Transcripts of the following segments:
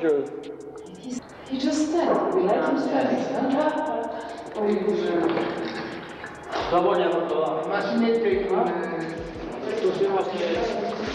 soldier? He just stand. We let him stand. La vogliamo trovare. Ma si mette qua. Possiamo aspettare.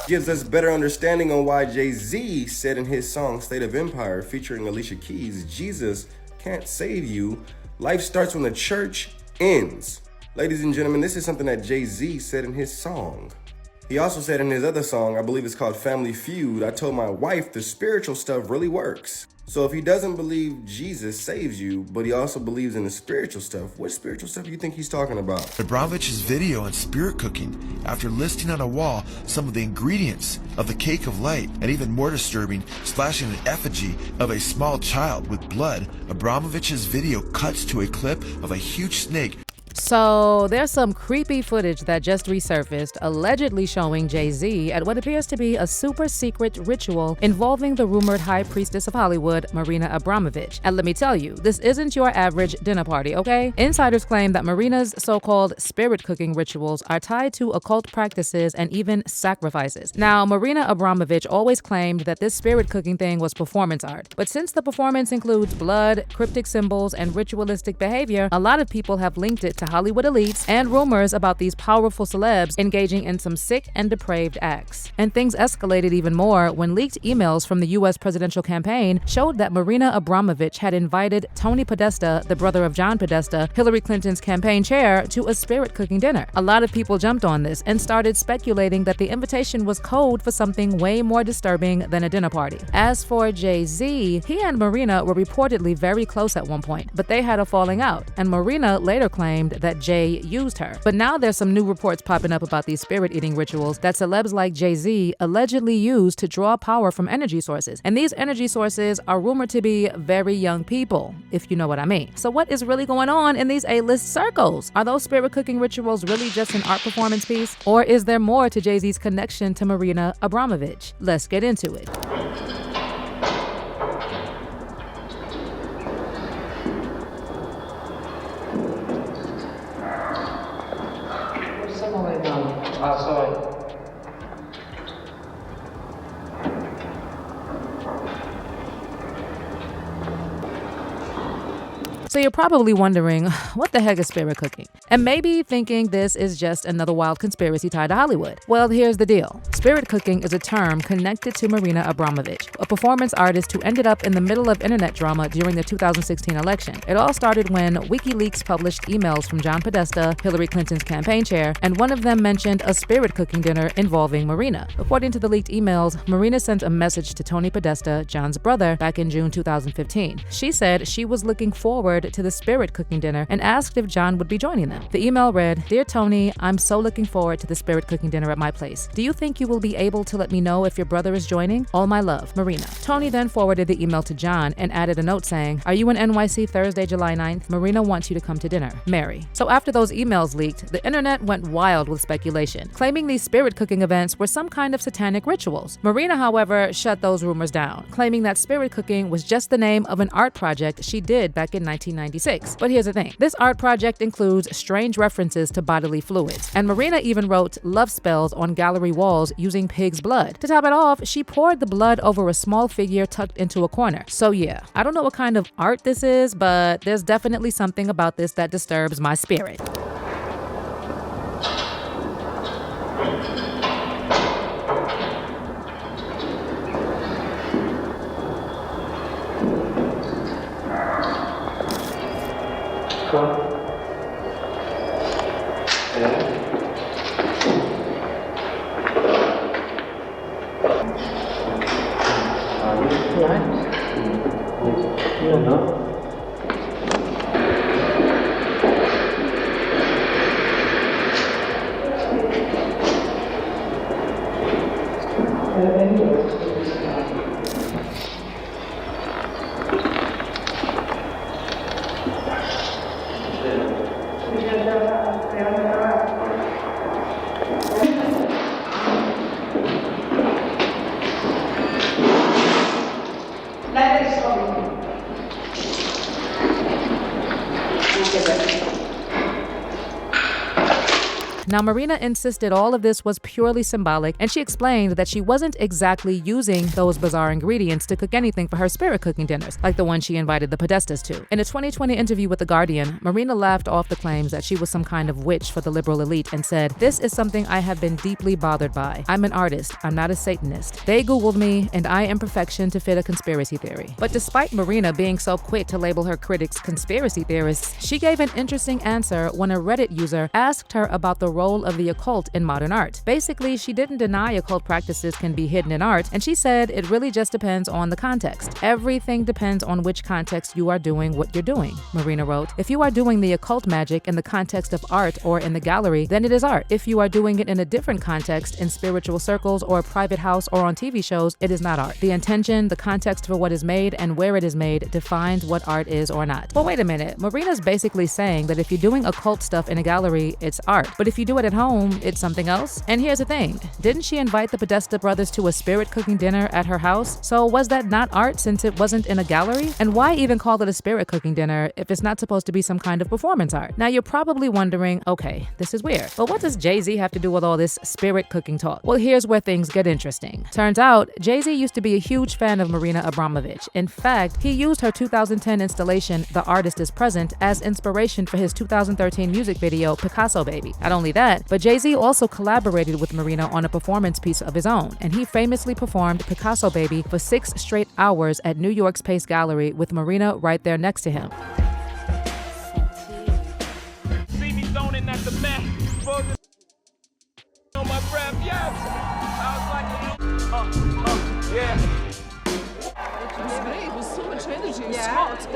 Gives us better understanding on why Jay-Z said in his song State of Empire featuring Alicia Keys, Jesus can't save you. Life starts when the church ends. Ladies and gentlemen, this is something that Jay-Z said in his song. He also said in his other song, I believe it's called Family Feud, I told my wife the spiritual stuff really works. So if he doesn't believe Jesus saves you, but he also believes in the spiritual stuff, what spiritual stuff do you think he's talking about? Abramovich's video on spirit cooking after listing on a wall some of the ingredients of the cake of light, and even more disturbing, splashing an effigy of a small child with blood. Abramovich's video cuts to a clip of a huge snake. So there's some creepy footage that just resurfaced, allegedly showing Jay-Z at what appears to be a super secret ritual involving the rumored high priestess of Hollywood, Marina Abramovich. And let me tell you, this isn't your average dinner party, okay? Insiders claim that Marina's so-called spirit cooking rituals are tied to occult practices and even sacrifices. Now, Marina Abramovich always claimed that this spirit cooking thing was performance art. But since the performance includes blood, cryptic symbols, and ritualistic behavior, a lot of people have linked it to Hollywood elites and rumors about these powerful celebs engaging in some sick and depraved acts. And things escalated even more when leaked emails from the U.S. presidential campaign showed that Marina Abramovich had invited Tony Podesta, the brother of John Podesta, Hillary Clinton's campaign chair, to a spirit cooking dinner. A lot of people jumped on this and started speculating that the invitation was code for something way more disturbing than a dinner party. As for Jay-Z, he and Marina were reportedly very close at one point, but they had a falling out, and Marina later claimed that Jay used her. But now there's some new reports popping up about these spirit-eating rituals that celebs like Jay-Z allegedly use to draw power from energy sources. And these energy sources are rumored to be very young people, if you know what I mean. So what is really going on in these A-list circles? Are those spirit cooking rituals really just an art performance piece? Or is there more to Jay-Z's connection to Marina Abramovich? Let's get into it. Sorry. So you're probably wondering, what the heck is spirit cooking? And maybe thinking this is just another wild conspiracy tied to Hollywood. Well, here's the deal. Spirit cooking is a term connected to Marina Abramovich, a performance artist who ended up in the middle of internet drama during the 2016 election. It all started when WikiLeaks published emails from John Podesta, Hillary Clinton's campaign chair, and one of them mentioned a spirit cooking dinner involving Marina. According to the leaked emails, Marina sent a message to Tony Podesta, John's brother, back in June 2015. She said she was looking forward to the spirit cooking dinner and asked if John would be joining them. The email read, "Dear Tony, I'm so looking forward to the spirit cooking dinner at my place. Do you think you will be able to let me know if your brother is joining? All my love, Marina." Tony then forwarded the email to John and added a note saying, "Are you in NYC Thursday, July 9th? Marina wants you to come to dinner. Mary." So after those emails leaked, the internet went wild with speculation, claiming these spirit cooking events were some kind of satanic rituals. Marina, however, shut those rumors down, claiming that spirit cooking was just the name of an art project she did back in 1996. But here's the thing. This art project includes strange references to bodily fluids. And Marina even wrote love spells on gallery walls using pig's blood. To top it off, she poured the blood over a small figure tucked into a corner. So yeah, I don't know what kind of art this is, but there's definitely something about this that disturbs my spirit. Now, Marina insisted all of this was purely symbolic, and she explained that she wasn't exactly using those bizarre ingredients to cook anything for her spirit cooking dinners, like the one she invited the Priestess to. In a 2020 interview with The Guardian, Marina laughed off the claims that she was some kind of witch for the liberal elite and said, "This is something I have been deeply bothered by. I'm an artist. I'm not a Satanist. They Googled me, and I am perfection to fit a conspiracy theory." But despite Marina being so quick to label her critics conspiracy theorists, she gave an interesting answer when a Reddit user asked her about the role of the occult in modern art. Basically, she didn't deny occult practices can be hidden in art, and she said it really just depends on the context. Everything depends on which context you are doing what you're doing, Marina wrote. If you are doing the occult magic in the context of art or in the gallery, then it is art. If you are doing it in a different context, in spiritual circles or a private house or on TV shows, it is not art. The intention, the context for what is made, and where it is made defines what art is or not. Well, wait a minute. Marina's basically saying that if you're doing occult stuff in a gallery, it's art. But if you do it at home, it's something else. And here's the thing. Didn't she invite the Podesta brothers to a spirit cooking dinner at her house? So was that not art since it wasn't in a gallery? And why even call it a spirit cooking dinner if it's not supposed to be some kind of performance art? Now you're probably wondering, okay, this is weird, but what does Jay-Z have to do with all this spirit cooking talk? Well, here's where things get interesting. Turns out, Jay-Z used to be a huge fan of Marina Abramovich. In fact, he used her 2010 installation, The Artist is Present, as inspiration for his 2013 music video, Picasso Baby. Not only that, but Jay-Z also collaborated with Marina on a performance piece of his own, and he famously performed Picasso Baby for 6 straight hours at New York's Pace Gallery with Marina right there next to him. See me zoning at the mat, on my breath, yes. I was like, yeah. It was great. It was so much energy. It was hot.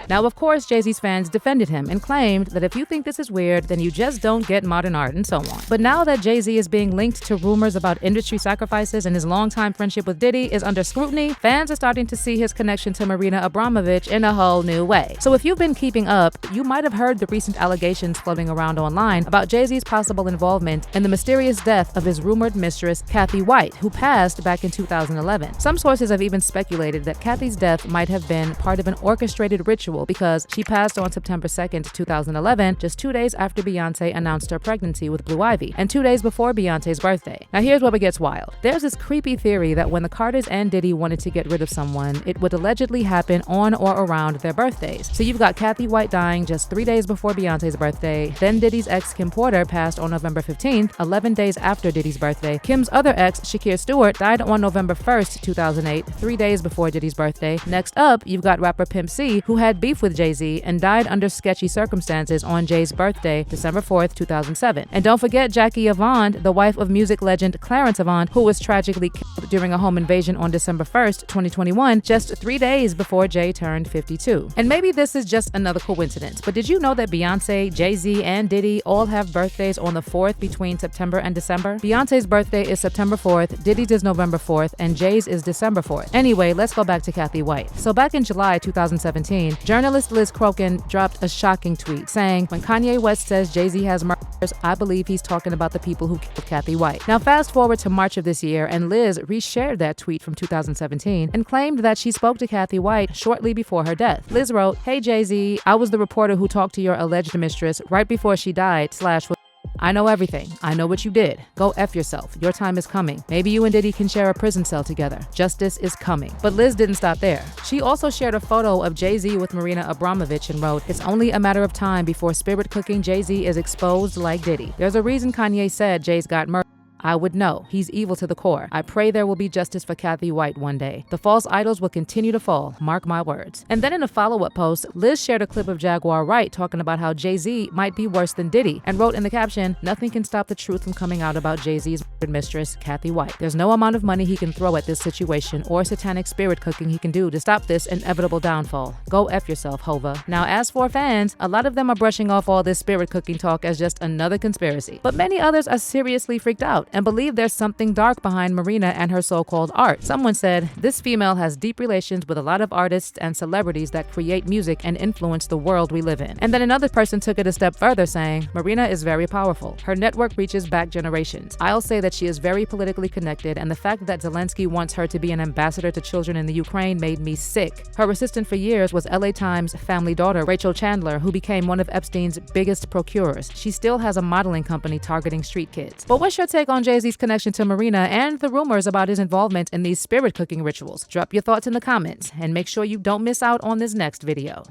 Now, of course, Jay-Z's fans defended him and claimed that if you think this is weird, then you just don't get modern art and so on. But now that Jay-Z is being linked to rumors about industry sacrifices and his longtime friendship with Diddy is under scrutiny, fans are starting to see his connection to Marina Abramovich in a whole new way. So if you've been keeping up, you might have heard the recent allegations floating around online about Jay-Z's possible involvement in the mysterious death of his rumored mistress, Kathy White, who passed back in 2011. Some sources have even speculated that Kathy's death might have been part of an orchestrated ritual because she passed on September 2nd, 2011, just 2 days after Beyonce announced her pregnancy with Blue Ivy, and 2 days before Beyonce's birthday. Now here's where it gets wild. There's this creepy theory that when the Carters and Diddy wanted to get rid of someone, it would allegedly happen on or around their birthdays. So you've got Kathy White dying just 3 days before Beyonce's birthday, then Diddy's ex Kim Porter passed on November 15th, 11 days after Diddy's birthday. Kim's other ex, Shakir Stewart, died on November 1st, 2008, 3 days before Diddy's birthday. Next up, you've got rapper Pimp C, who had beef with Jay-Z and died under sketchy circumstances on Jay's birthday, December 4th, 2007. And don't forget Jackie Avant, the wife of music legend Clarence Avant, who was tragically killed during a home invasion on December 1st, 2021, just 3 days before Jay turned 52. And maybe this is just another coincidence, but did you know that Beyonce, Jay-Z, and Diddy all have birthdays on the 4th between September and December? Beyonce's birthday is September 4th, Diddy's is November 4th, and Jay's is December 4th. Anyway, let's go back to Kathy White. So back in July 2017, journalist Liz Crokin dropped a shocking tweet saying, "When Kanye West says Jay-Z has murders, I believe he's talking about the people who killed Kathy White." Now fast forward to March of this year, and Liz reshared that tweet from 2017 and claimed that she spoke to Kathy White shortly before her death. Liz wrote, "Hey Jay-Z, I was the reporter who talked to your alleged mistress right before she died / I know everything. I know what you did. Go F yourself. Your time is coming. Maybe you and Diddy can share a prison cell together. Justice is coming." But Liz didn't stop there. She also shared a photo of Jay-Z with Marina Abramovich and wrote, "It's only a matter of time before spirit cooking Jay-Z is exposed like Diddy. There's a reason Kanye said Jay's got murdered. I would know. He's evil to the core. I pray there will be justice for Kathy White one day. The false idols will continue to fall. Mark my words." And then in a follow-up post, Liz shared a clip of Jaguar Wright talking about how Jay-Z might be worse than Diddy and wrote in the caption, "Nothing can stop the truth from coming out about Jay-Z's mistress, Kathy White. There's no amount of money he can throw at this situation or satanic spirit cooking he can do to stop this inevitable downfall. Go F yourself, Hova." Now, as for fans, a lot of them are brushing off all this spirit cooking talk as just another conspiracy. But many others are seriously freaked out and believe there's something dark behind Marina and her so-called art. Someone said, "This female has deep relations with a lot of artists and celebrities that create music and influence the world we live in." And then another person took it a step further, saying, "Marina is very powerful. Her network reaches back generations. I'll say that she is very politically connected, and the fact that Zelensky wants her to be an ambassador to children in the Ukraine made me sick." Her assistant for years was LA Times family daughter Rachel Chandler, who became one of Epstein's biggest procurers. She still has a modeling company targeting street kids. But what's your take on Jay-Z's connection to Marina and the rumors about his involvement in these spirit cooking rituals? Drop your thoughts in the comments and make sure you don't miss out on this next video.